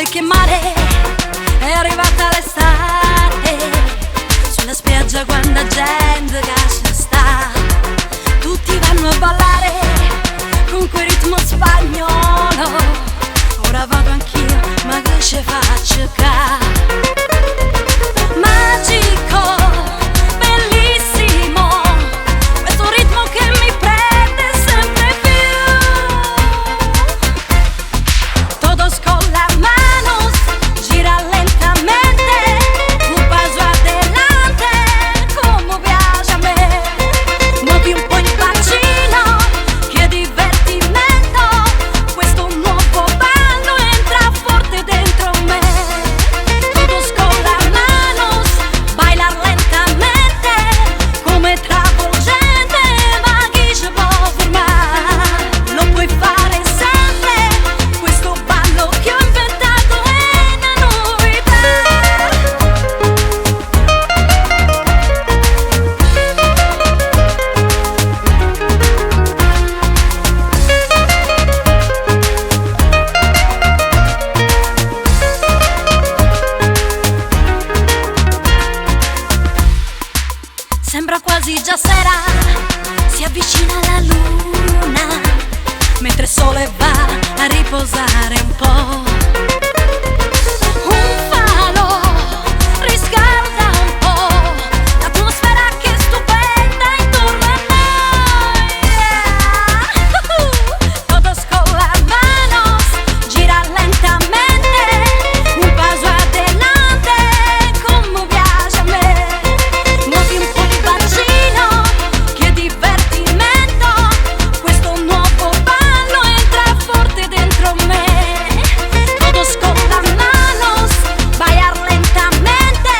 sai che mare, è arrivata l'estate. Sulla spiaggia quanta gente che ci sta, tutti vanno a ballare con quel ritmo spagnolo. Ora vado anch'io, ma che ci faccio ca? Magico, bellissimo, questo ritmo che mi prende sempre più. Todos con las manos, gira lentamente, un paso adelante, como piace a me. Muovi un po' il bacino, che divertimento, questo nuovo ballo entra forte dentro me. Todos con las manos, bailar lentamente, come travolgente, ma chi ci può fermare? Lo puoi fare sempre, questo ballo che ho inventato è una novità. Sembra quasi già sera, si avvicina la luna, mentre il sole va a riposare un po'. Un falo riscalda un po' l'atmosfera che è stupenda intorno a noi. Todos con las manos, gira lentamente, un paso adelante, como piace a me. Muovi un po' il bacino, che divertimento, questo nuovo ballo entra forte dentro me. Todos con las manos, bailar lentamente,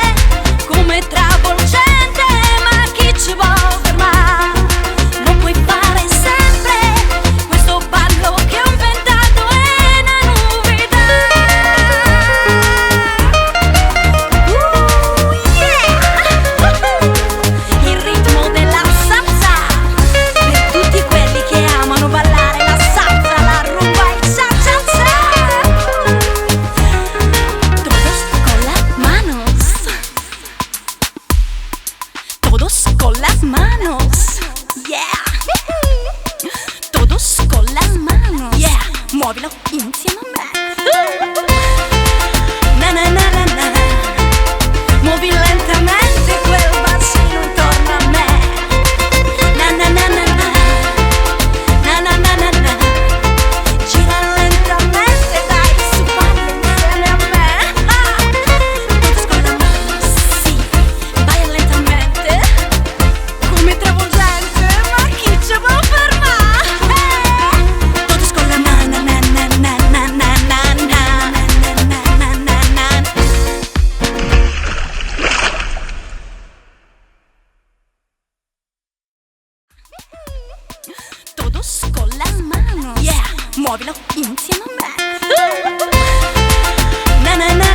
come travolgente, ma chi ci può fermare? Lo puoi fare sempre, questo ballo che ho inventato è una novità. Yeah! Il ritmo della salsa, per tutti quelli che amano ballare la salsa, la rumba, il cha-cha-cha. Todos con las manos, todos con las manos, yeah. Todos con las manos, yeah. Muovilo insieme a me. Na na na na na. Muovi lentamente quel bacino intorno a me. Na na na na na. Na na na na na. Gira lentamente, dai, su, balli insieme a me. Todos con las manos, sì, vai lentamente, come travolgente, ma chi ci può fermare? Todos con la na na na na na na na na na na na na. Todos con las manos, yeah, muovilo insieme a me. Na na na.